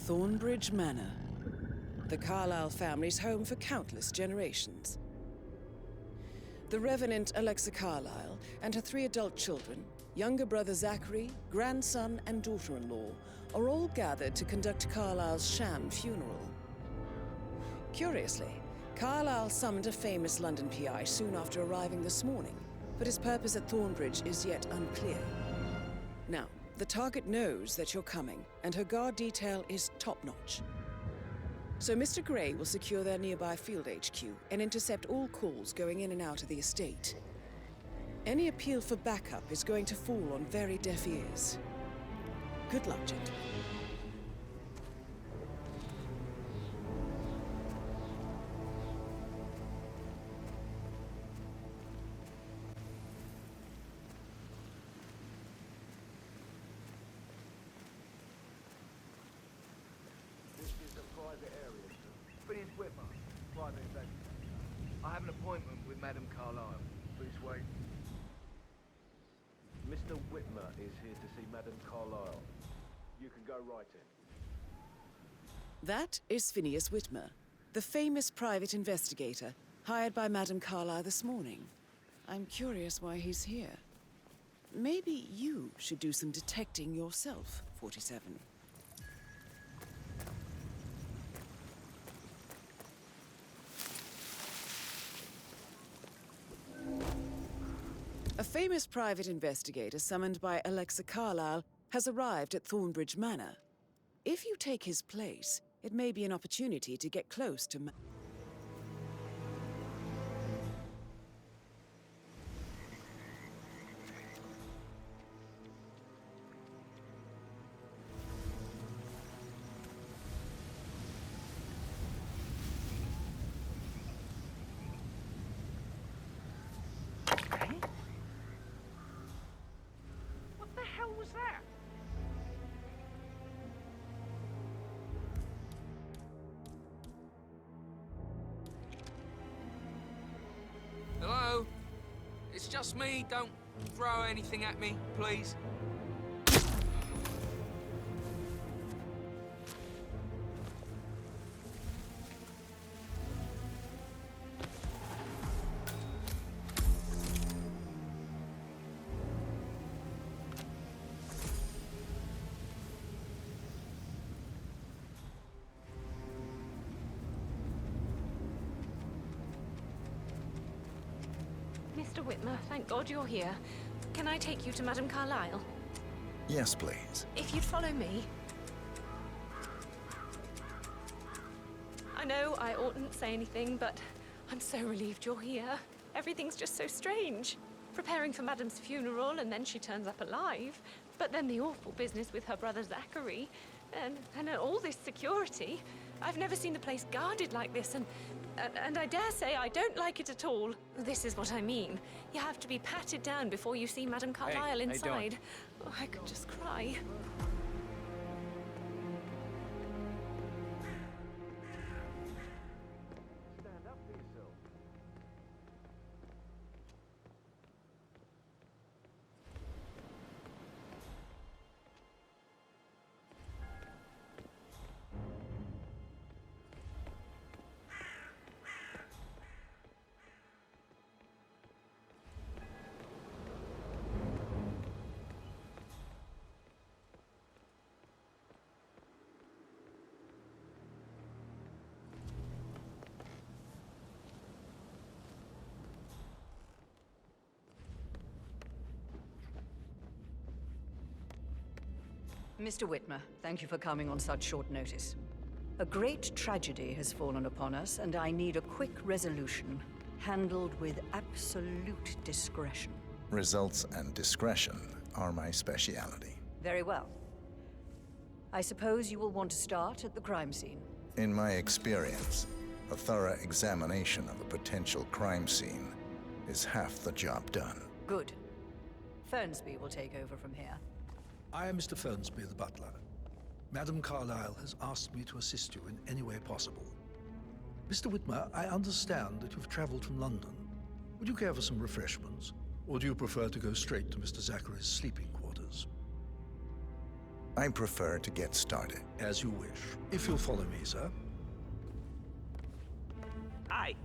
Thornbridge Manor, the Carlyle family's home for countless generations. The Revenant Alexa Carlyle and her 3 adult children, younger brother Zachary, grandson and daughter-in-law, are all gathered to conduct Carlyle's sham funeral. Curiously, Carlyle summoned a famous London PI soon after arriving this morning, but his purpose at Thornbridge is yet unclear. Now, the target knows that you're coming, and her guard detail is top-notch. So Mr. Gray will secure their nearby field HQ and intercept all calls going in and out of the estate. Any appeal for backup is going to fall on very deaf ears. Good luck, gentlemen. Phineas Whitmer, private investigator. I have an appointment with Madame Carlyle. Please wait. Mr. Whitmer is here to see Madame Carlyle. You can go right in. That is Phineas Whitmer, the famous private investigator hired by Madame Carlyle this morning. I'm curious why he's here. Maybe you should do some detecting yourself, 47. A famous private investigator summoned by Alexa Carlyle has arrived at Thornbridge Manor. If you take his place, it may be an opportunity to get close to Was that? Hello? It's just me. Don't throw anything at me, please. Mr. Whitmer, thank God you're here. Can I take you to Madame Carlyle? Yes, please. If you'd follow me. I know I oughtn't say anything, but I'm so relieved you're here. Everything's just so strange. Preparing for Madame's funeral, and then she turns up alive. But then the awful business with her brother Zachary, and all this security. I've never seen the place guarded like this, and I dare say I don't like it at all. This is what I mean. You have to be patted down before you see Madame Carlyle inside. Oh, I could just cry. Stand up for yourself. Mr. Whitmer, thank you for coming on such short notice. A great tragedy has fallen upon us, and I need a quick resolution, handled with absolute discretion. Results and discretion are my speciality. Very well. I suppose you will want to start at the crime scene. In my experience, a thorough examination of a potential crime scene is half the job done. Good. Fernsby will take over from here. I am Mr. Fernsby, the butler. Madame Carlyle has asked me to assist you in any way possible. Mr. Whitmer, I understand that you've traveled from London. Would you care for some refreshments? Or do you prefer to go straight to Mr. Zachary's sleeping quarters? I prefer to get started. As you wish. If you'll follow me, sir. Aye.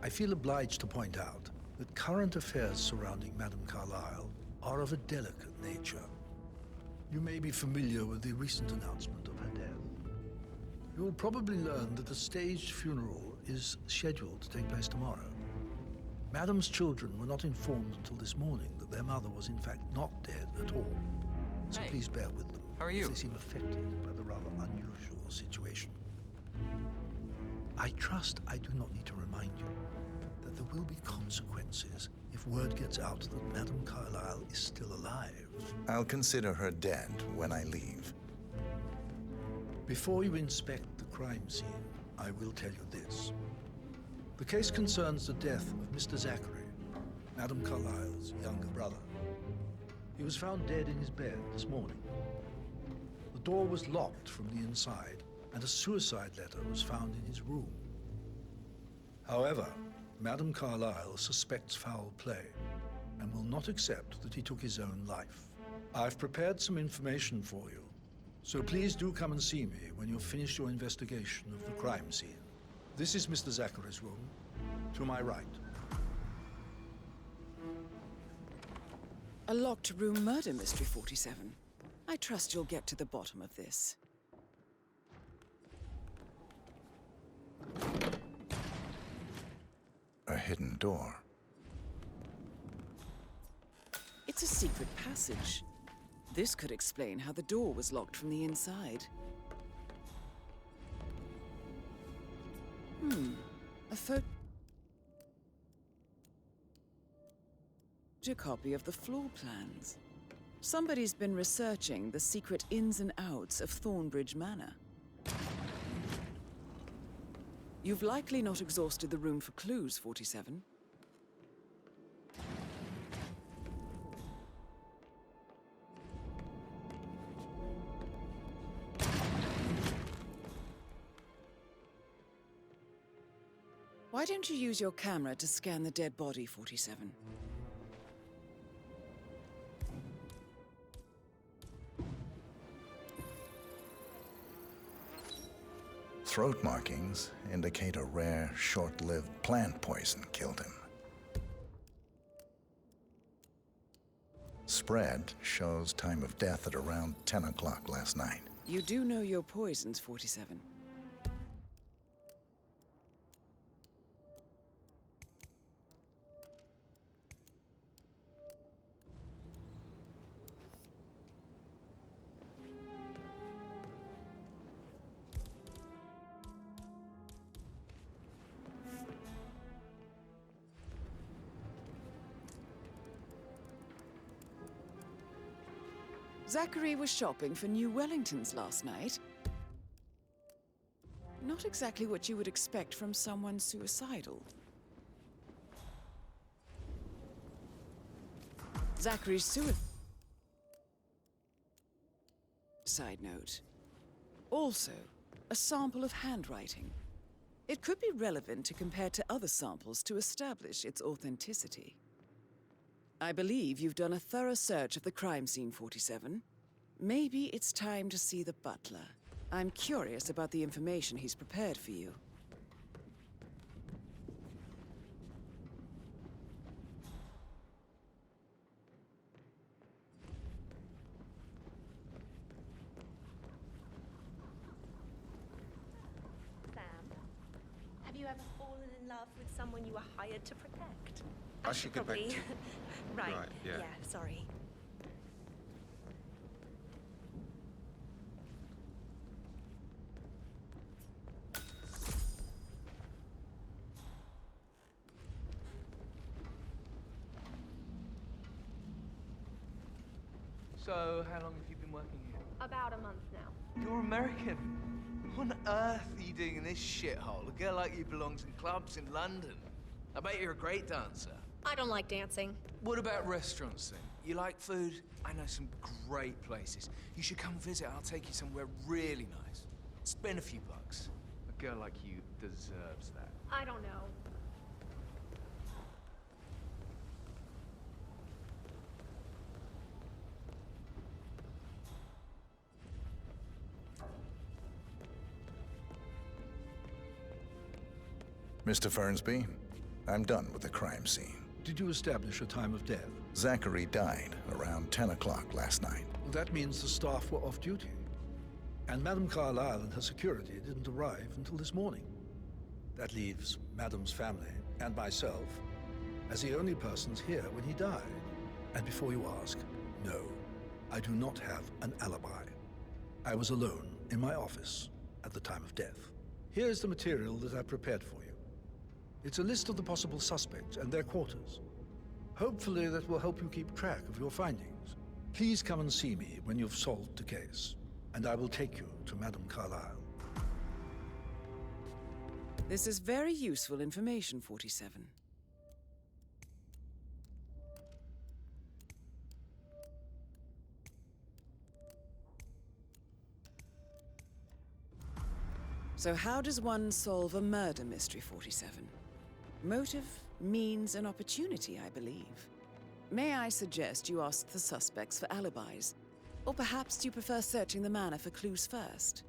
I feel obliged to point out that current affairs surrounding Madame Carlyle are of a delicate nature. You may be familiar with the recent announcement of her death. You will probably learn that a staged funeral is scheduled to take place tomorrow. Madame's children were not informed until this morning that their mother was in fact not dead at all. So please bear with them. How are you? They seem affected by the rather unusual situation. I trust I do not need to remind you that there will be consequences if word gets out that Madame Carlyle is still alive. I'll consider her dead when I leave. Before you inspect the crime scene, I will tell you this. The case concerns the death of Mr. Zachary, Madame Carlyle's younger brother. He was found dead in his bed this morning. The door was locked from the inside, and a suicide letter was found in his room. However, Madame Carlyle suspects foul play and will not accept that he took his own life. I've prepared some information for you, so please do come and see me when you've finished your investigation of the crime scene. This is Mr. Zachary's room, to my right. A locked room murder mystery, 47. I trust you'll get to the bottom of this. A hidden door. It's a secret passage. This could explain how the door was locked from the inside. A photocopy of the floor plans. Somebody's been researching the secret ins and outs of Thornbridge Manor. You've likely not exhausted the room for clues, 47. Why don't you use your camera to scan the dead body, 47? Throat markings indicate a rare, short-lived plant poison killed him. Spread shows time of death at around 10 o'clock last night. You do know your poisons, 47. Zachary was shopping for new Wellingtons last night. Not exactly what you would expect from someone suicidal. Zachary's side note. Also, a sample of handwriting. It could be relevant to compare to other samples to establish its authenticity. I believe you've done a thorough search of the crime scene, 47. Maybe it's time to see the butler. I'm curious about the information he's prepared for you. Sam, have you ever fallen in love with someone you were hired to protect? I should get back to... Right, Right, yeah. Sorry. So, how long have you been working here? About a month now. You're American. What on earth are you doing in this shithole? A girl like you belongs in clubs in London. I bet you're a great dancer. I don't like dancing. What about restaurants then? You like food? I know some great places. You should come visit. I'll take you somewhere really nice. Spend a few bucks. girl like you deserves that. I don't know. Mr. Fernsby, I'm done with the crime scene. Did you establish a time of death? Zachary died around 10 o'clock last night. Well, that means the staff were off duty. And Madame Carlyle and her security didn't arrive until this morning. That leaves Madame's family and myself as the only persons here when he died. And before you ask, no, I do not have an alibi. I was alone in my office at the time of death. Here's the material that I prepared for you. It's a list of the possible suspects and their quarters. Hopefully that will help you keep track of your findings. Please come and see me when you've solved the case, and I will take you to Madame Carlyle. This is very useful information, 47. So how does one solve a murder mystery, 47? Motive, means, and opportunity, I believe. May I suggest you ask the suspects for alibis? Or perhaps do you prefer searching the manor for clues first?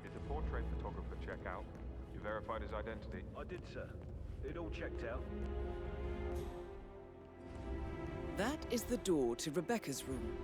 Did the portrait photographer check out? You verified his identity? I did, sir. It all checked out. That is the door to Rebecca's room.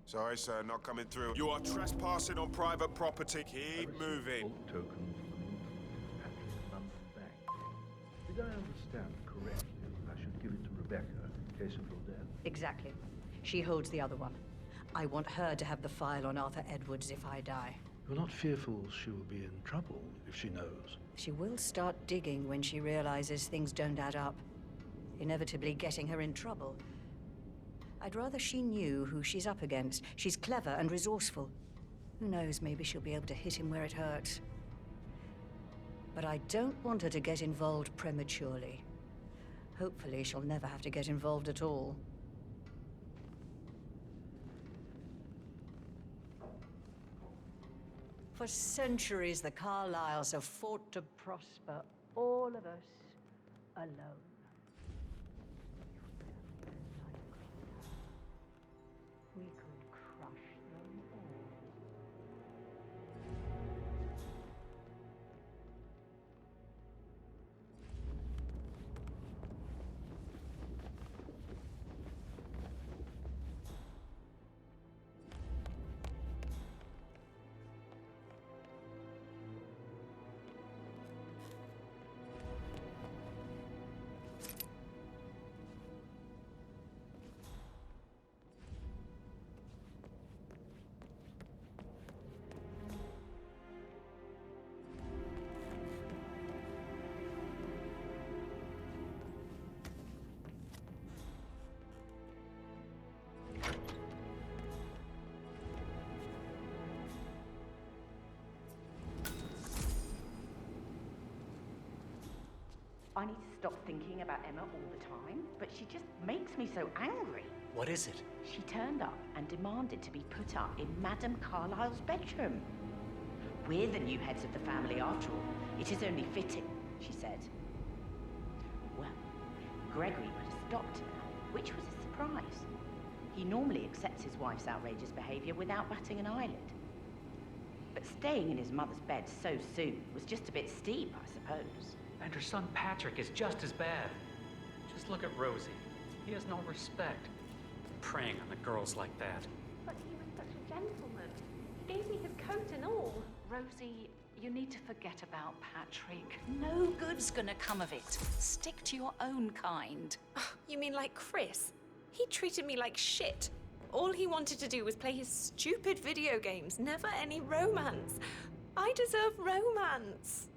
Sorry, sir, not coming through. You are trespassing on private property. Keep moving. Token from Patrick London Bank. Did I understand correctly that I should give it to Rebecca in case of your death? Exactly. She holds the other one. I want her to have the file on Arthur Edwards if I die. You're not fearful she will be in trouble if she knows? She will start digging when she realizes things don't add up, inevitably getting her in trouble. I'd rather she knew who she's up against. She's clever and resourceful. Who knows, maybe she'll be able to hit him where it hurts. But I don't want her to get involved prematurely. Hopefully she'll never have to get involved at all. For centuries, the Carlyles have fought to prosper, all of us alone. We could crush them all. I need to stop thinking about Emma all the time, but she just makes me so angry. What is it? She turned up and demanded to be put up in Madame Carlyle's bedroom. We're the new heads of the family after all. It is only fitting, she said. Well, Gregory put a stop to that, which was a surprise. He normally accepts his wife's outrageous behavior without batting an eyelid. But staying in his mother's bed so soon was just a bit steep, I suppose. And her son Patrick is just as bad. Just look at Rosie. He has no respect. Preying on the girls like that. But he was such a gentleman. He gave me his coat and all. Rosie, you need to forget about Patrick. No good's gonna come of it. Stick to your own kind. You mean like Chris? He treated me like shit. All he wanted to do was play his stupid video games, never any romance. I deserve romance.